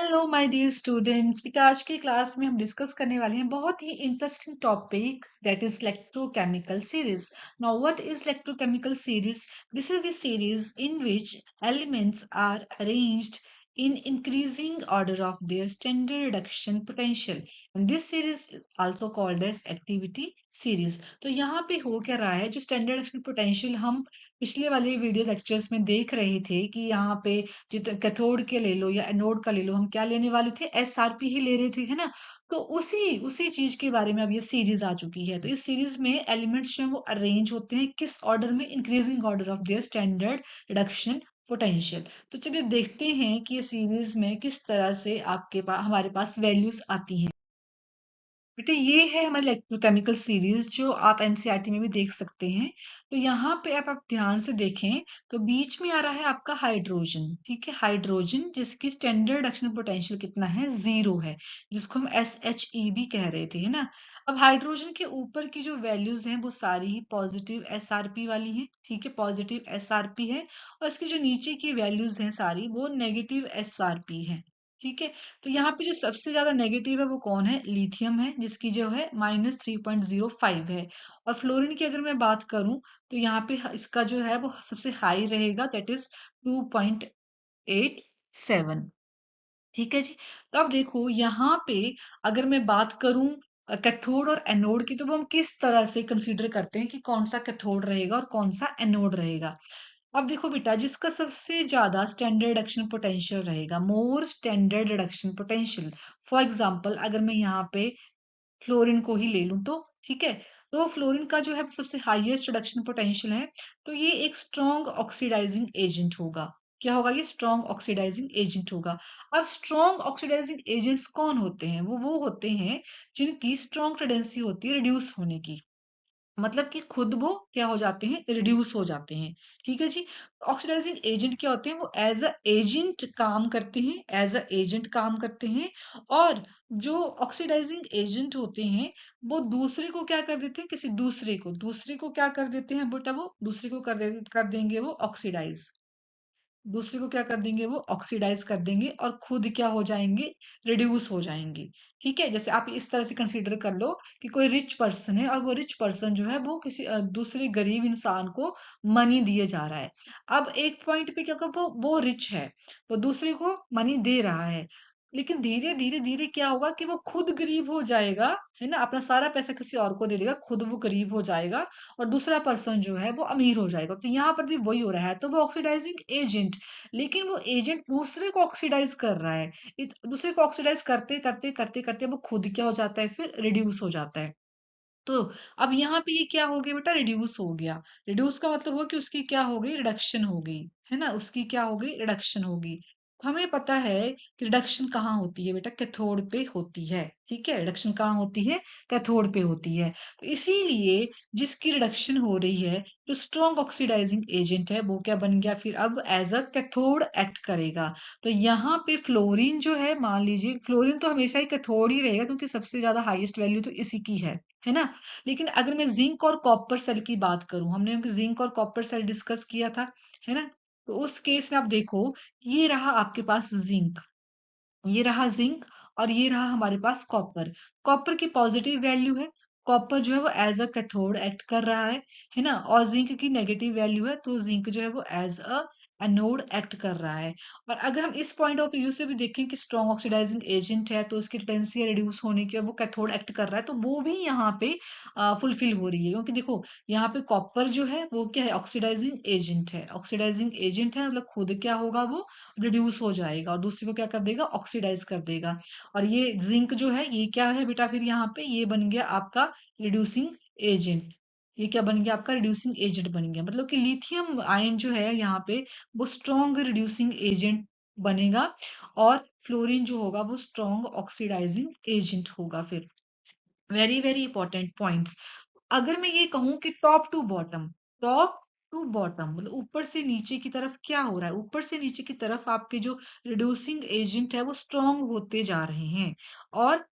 Hello my dear students. बेटा आज की क्लास में हम डिस्कस करने वाले हैं बहुत ही interesting topic that is electrochemical series. Now what is electrochemical series? This is the series in which elements are arranged in increasing order of their standard reduction potential, and this series is also called as activity series. तो यहाँ पे हो क्या रहा है, जो standard reduction potential हम पिछले वाले वीडियो लेक्चर्स में देख रहे थे कि यहाँ पे जितना कैथोड के ले लो या एनोड का ले लो, हम क्या लेने वाले थे? एसआरपी ही ले रहे थे, है ना। तो उसी उसी चीज के बारे में अब ये सीरीज आ चुकी है। तो इस सीरीज में एलिमेंट्स जो है वो अरेंज होते हैं किस ऑर्डर में? Increasing order of their standard reduction potential. तो चलिए देखते हैं कि ये सीरीज में किस तरह से आपके पास हमारे पास वैल्यूज आती हैं। बेटा ये है हमारी इलेक्ट्रोकेमिकल सीरीज जो आप एनसीईआरटी में भी देख सकते हैं। तो यहाँ पे आप ध्यान से देखें तो बीच में आ रहा है आपका हाइड्रोजन। ठीक है, हाइड्रोजन जिसकी स्टैंडर्ड रिडक्शन पोटेंशियल कितना है? 0 है, जिसको हम SHE भी कह रहे थे, है ना। अब हाइड्रोजन के ऊपर की जो वैल्यूज हैं वो सारी ही पॉजिटिव SRP वाली हैं। ठीक है, पॉजिटिव SRP है। और इसकी जो नीचे की वैल्यूज हैं सारी वो नेगेटिव SRP है। ठीक है, तो यहाँ पे जो सबसे ज्यादा नेगेटिव है वो कौन है? लिथियम है, जिसकी जो है -3.05 है। और फ्लोरीन की अगर मैं बात करूं तो यहाँ पे इसका जो है वो सबसे हाई रहेगा, दैट इज 2.87। ठीक है जी। तो अब देखो यहाँ पे अगर मैं बात करूं कैथोड और एनोड की, तो वो हम किस तरह से कंसीडर करते हैं कि कौन सा कैथोड रहेगा और कौन सा एनोड रहेगा। अब देखो बेटा, जिसका सबसे ज्यादा स्टैंडर्ड रिडक्शन पोटेंशियल रहेगा, more standard reduction potential. For example अगर मैं यहाँ पे फ्लोरीन को ही ले लूं तो ठीक है, तो फ्लोरीन का जो है सबसे हाईएस्ट रिडक्शन पोटेंशियल है। तो ये एक स्ट्रॉन्ग ऑक्सीडाइजिंग एजेंट होगा। क्या होगा? ये स्ट्रॉन्ग ऑक्सीडाइजिंग एजेंट होगा। अब स्ट्रॉन्ग ऑक्सीडाइजिंग एजेंट्स कौन होते हैं? वो होते हैं जिनकी स्ट्रॉन्ग टेंडेंसी होती है रिड्यूस होने की। मतलब कि खुद वो क्या हो जाते हैं? रिड्यूस हो जाते हैं। ठीक है जी। ऑक्सीडाइजिंग एजेंट क्या होते हैं? वो एज अ एजेंट काम करते हैं, एज अ एजेंट काम करते हैं। और जो ऑक्सीडाइजिंग एजेंट होते हैं वो दूसरे को क्या कर देते हैं? किसी दूसरे को क्या कर देते हैं बेटा? वो दूसरे को कर देंगे वो ऑक्सीडाइज। दूसरे को क्या कर देंगे? वो ऑक्सीडाइज कर देंगे और खुद क्या हो जाएंगे? रिड्यूस हो जाएंगे। ठीक है, जैसे आप इस तरह से कंसीडर कर लो कि कोई रिच पर्सन है और वो रिच पर्सन जो है वो किसी दूसरे गरीब इंसान को मनी दिए जा रहा है। अब एक पॉइंट पे क्या होगा? वो रिच है, वो दूसरे को मनी दे रहा है, लेकिन धीरे धीरे धीरे क्या होगा कि वो खुद गरीब हो जाएगा, है ना। अपना सारा पैसा किसी और को दे देगा, खुद वो गरीब हो जाएगा और दूसरा पर्सन जो है वो अमीर हो जाएगा। तो यहाँ पर भी वही हो रहा है। तो वो ऑक्सीडाइजिंग एजेंट, लेकिन वो एजेंट दूसरे को ऑक्सीडाइज कर रहा है। दूसरे को ऑक्सीडाइज करते करते करते करते वो खुद क्या हो जाता है? फिर रिड्यूस हो जाता है। तो अब यहाँ पे ये क्या हो गया बेटा? रिड्यूस हो गया। रिड्यूस का मतलब हो कि उसकी क्या हो गई? रिडक्शन हो गई, है ना। उसकी क्या हो गई? रिडक्शन हो गई। तो हमें पता है कि रिडक्शन कहाँ होती है बेटा? कैथोड पे होती है। ठीक है, रिडक्शन कहाँ होती है? कैथोड पे होती है। तो इसीलिए जिसकी रिडक्शन हो रही है, जो स्ट्रॉन्ग ऑक्सीडाइजिंग एजेंट है, वो क्या बन गया? फिर अब एज अ कैथोड एक्ट करेगा। तो यहाँ पे फ्लोरीन जो है, मान लीजिए फ्लोरीन तो हमेशा ही कैथोड ही रहेगा क्योंकि सबसे ज्यादा हाईएस्ट वैल्यू तो इसी की है ना। लेकिन अगर मैं जिंक और कॉपर सेल की बात करूं, हमने जिंक और कॉपर सेल डिस्कस किया था, है ना। तो उस केस में आप देखो, ये रहा आपके पास जिंक, ये रहा जिंक, और ये रहा हमारे पास कॉपर। कॉपर की पॉजिटिव वैल्यू है, कॉपर जो है वो एज अ कैथोड एक्ट कर रहा है ना। और जिंक की नेगेटिव वैल्यू है, तो जिंक जो है वो एज अ एनोड एक्ट कर रहा है। और अगर हम इस पॉइंट ऑफ व्यू से भी देखें कि स्ट्रॉन्ग ऑक्सीडाइजिंग एजेंट है, तो उसकी टेंडेंसी रिड्यूस होने की, और वो कैथोड एक्ट कर रहा है, तो वो भी यहाँ पे फुलफिल हो रही है। क्योंकि देखो यहाँ पे कॉपर जो है वो क्या है? ऑक्सीडाइजिंग एजेंट है। ऑक्सीडाइजिंग एजेंट है मतलब खुद क्या होगा? वो रिड्यूस हो जाएगा और दूसरे को क्या कर देगा? ऑक्सीडाइज कर देगा। और ये जिंक जो है ये क्या है बेटा? फिर यहाँ पे ये बन गया आपका रिड्यूसिंग एजेंट। ये क्या बन गया? आपका रिड्यूसिंग एजेंट बन गया। मतलब कि लिथियम आयन जो है यहाँ पे वो स्ट्रॉन्ग रिड्यूसिंग एजेंट बनेगा, और फ्लोरीन जो होगा वो स्ट्रॉन्ग ऑक्सीडाइजिंग एजेंट होगा। फिर वेरी वेरी इंपॉर्टेंट पॉइंट्स। अगर मैं ये कहूं कि टॉप टू बॉटम मतलब ऊपर से नीचे की तरफ क्या हो रहा है? ऊपर से नीचे की तरफ आपके जो रिड्यूसिंग एजेंट है वो स्ट्रांग होते जा रहे हैं। और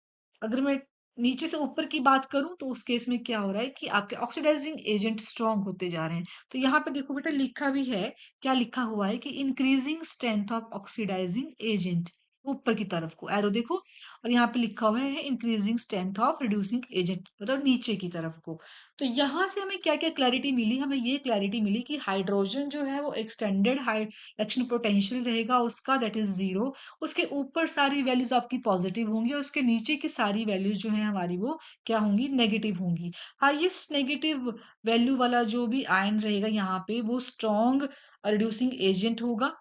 अगर मैं नीचे से ऊपर की बात करूं तो उस केस में क्या हो रहा है कि आपके ऑक्सीडाइजिंग एजेंट स्ट्रांग होते जा रहे हैं। तो यहाँ पे देखो बेटा लिखा भी है, क्या लिखा हुआ है कि increasing strength of oxidising agent. ऊपर की तरफ को एरो देखो, और यहाँ पे लिखा हुआ है increasing strength of reducing agent, मतलब नीचे की तरफ को। तो यहाँ से हमें क्या क्या क्लैरिटी मिली, हमें ये क्लैरिटी मिली कि हाइड्रोजन जो है वो एक्सटेंडेड हाई एक्शन पोटेंशियल रहेगा उसका, दैट इज 0। उसके ऊपर सारी वैल्यूज आपकी पॉजिटिव होंगी और उसके नीचे की सारी वैल्यूज जो है हमारी वो क्या होंगी, नेगेटिव होंगी। हाईएस्ट नेगेटिव वैल्यू वाला जो भी आयन रहेगा यहाँ पे वो स्ट्रॉन्ग रिड्यूसिंग एजेंट होगा,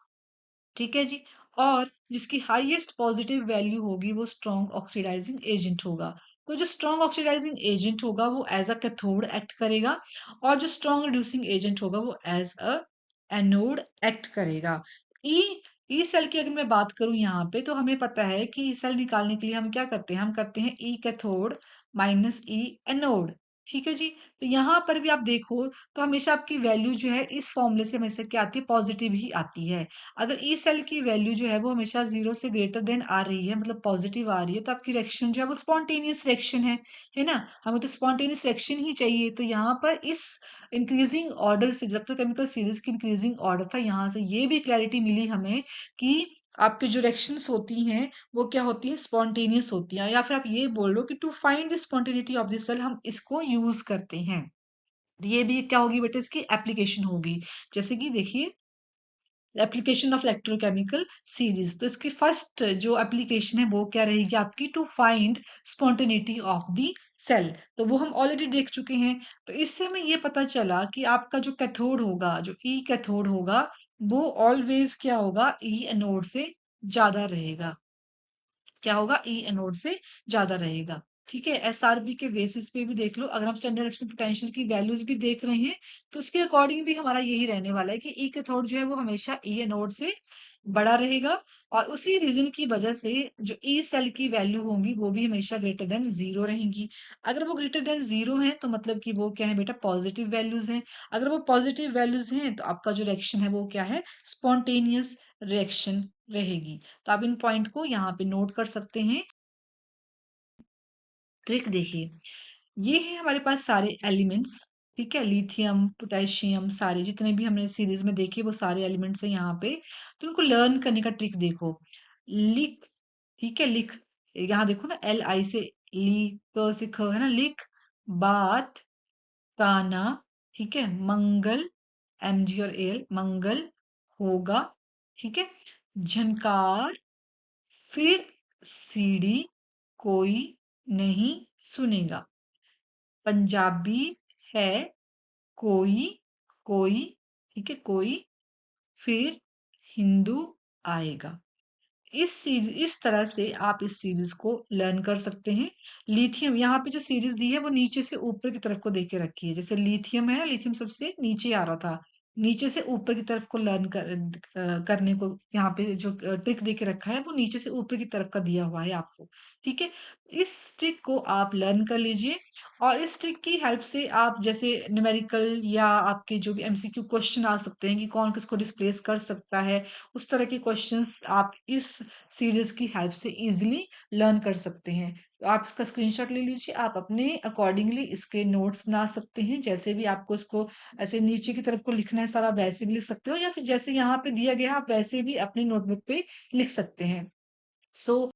ठीक है जी। और जिसकी हाईएस्ट पॉजिटिव वैल्यू होगी वो स्ट्रॉन्ग ऑक्सीडाइजिंग एजेंट होगा। तो जो स्ट्रॉन्ग ऑक्सीडाइजिंग एजेंट होगा वो एज अ कैथोड एक्ट करेगा, और जो स्ट्रॉन्ग रिड्यूसिंग एजेंट होगा वो एज अ एनोड एक्ट करेगा। ई ई सेल की अगर मैं बात करूं यहाँ पे, तो हमें पता है कि ई सेल निकालने के लिए हम क्या करते हैं, हम करते हैं ई कैथोड माइनस ई एनोड, ठीक है जी। तो यहाँ पर भी आप देखो तो हमेशा आपकी वैल्यू जो है इस फॉर्मूले से हमेशा क्या आती है, पॉजिटिव ही आती है। अगर ई सेल की वैल्यू जो है वो हमेशा 0 से ग्रेटर देन आ रही है, मतलब पॉजिटिव आ रही है, तो आपकी रिएक्शन जो है वो स्पॉन्टेनियस रिएक्शन है ना। हमें तो स्पॉन्टेनियस रिएक्शन ही चाहिए। तो यहाँ पर इस इंक्रीजिंग ऑर्डर से, जब तक केमिकल सीरीज की इंक्रीजिंग ऑर्डर था, यहाँ से ये भी क्लैरिटी मिली हमें कि आपकी जो रिएक्शंस होती हैं वो क्या होती है, स्पॉन्टेनियस होती हैं। या फिर आप ये बोल लो कि to find the spontaneity of the cell हम इसको यूज करते हैं। ये भी क्या होगी बेटा, इसकी एप्लीकेशन होगी। जैसे कि देखिए एप्लीकेशन ऑफ इलेक्ट्रोकेमिकल सीरीज, तो इसकी फर्स्ट जो एप्लीकेशन है वो क्या रहेगी आपकी, to find spontaneity of the cell. तो वो हम ऑलरेडी देख चुके हैं। तो इससे हमें ये पता चला कि आपका जो कैथोड होगा, जो ई कैथोड होगा, वो ऑलवेज क्या होगा, ई एनोड से ज्यादा रहेगा। क्या होगा, ई एनोड से ज्यादा रहेगा, ठीक है। एसआरबी के बेसिस पे भी देख लो, अगर हम स्टैंडर्ड एक्शन पोटेंशियल की वैल्यूज भी देख रहे हैं तो उसके अकॉर्डिंग भी हमारा यही रहने वाला है कि ई कैथोड जो है वो हमेशा ई एनोड से बड़ा रहेगा। और उसी रीजन की वजह से जो ई सेल की वैल्यू होंगी वो भी हमेशा ग्रेटर देन 0 रहेंगी। अगर वो ग्रेटर देन 0 है तो मतलब कि वो क्या है बेटा, पॉजिटिव वैल्यूज हैं। अगर वो पॉजिटिव वैल्यूज हैं तो आपका जो रिएक्शन है वो क्या है, स्पॉन्टेनियस रिएक्शन रहेगी। तो आप इन पॉइंट को यहाँ पे नोट कर सकते हैं। ट्रिक देखिए, ये है हमारे पास सारे एलिमेंट्स, ठीक है, लिथियम पोटेशियम सारे जितने भी हमने सीरीज में देखे वो सारे एलिमेंट्स हैं यहाँ पे। तो इनको लर्न करने का ट्रिक देखो, लिख, ठीक है, लिख, यहाँ देखो ना, एल आई से ली, क से ख, है ना, लिख, बात, काना, ठीक है, मंगल, एम जी और एल, मंगल होगा, ठीक है, झनकार, फिर सीढ़ी कोई नहीं सुनेगा, पंजाबी है कोई, कोई, ठीक है, कोई, फिर हिंदू आएगा। इस तरह से आप इस सीरीज को लर्न कर सकते हैं। लिथियम, यहाँ पे जो सीरीज दी है वो नीचे से ऊपर की तरफ को देख के रखी है। जैसे लिथियम है ना, लिथियम सबसे नीचे आ रहा था, नीचे से ऊपर की तरफ को लर्न करने को यहाँ पे जो ट्रिक दे के रखा है वो नीचे से ऊपर की तरफ का दिया हुआ है आपको, ठीक है। इस ट्रिक को आप लर्न कर लीजिए, और इस ट्रिक की हेल्प से आप जैसे न्यूमेरिकल या आपके जो भी एमसीक्यू क्वेश्चन आ सकते हैं कि कौन किसको डिस्प्लेस कर सकता है, उस तरह के क्वेश्चंस आप इस सीरीज की हेल्प से इजीली लर्न कर सकते हैं। तो आप इसका स्क्रीनशॉट ले लीजिए, आप अपने अकॉर्डिंगली इसके नोट्स बना सकते हैं। जैसे भी आपको इसको ऐसे नीचे की तरफ को लिखना है सारा, वैसे भी लिख सकते हो, या फिर जैसे यहाँ पे दिया गया है आप वैसे भी अपनी नोटबुक पे लिख सकते हैं। सो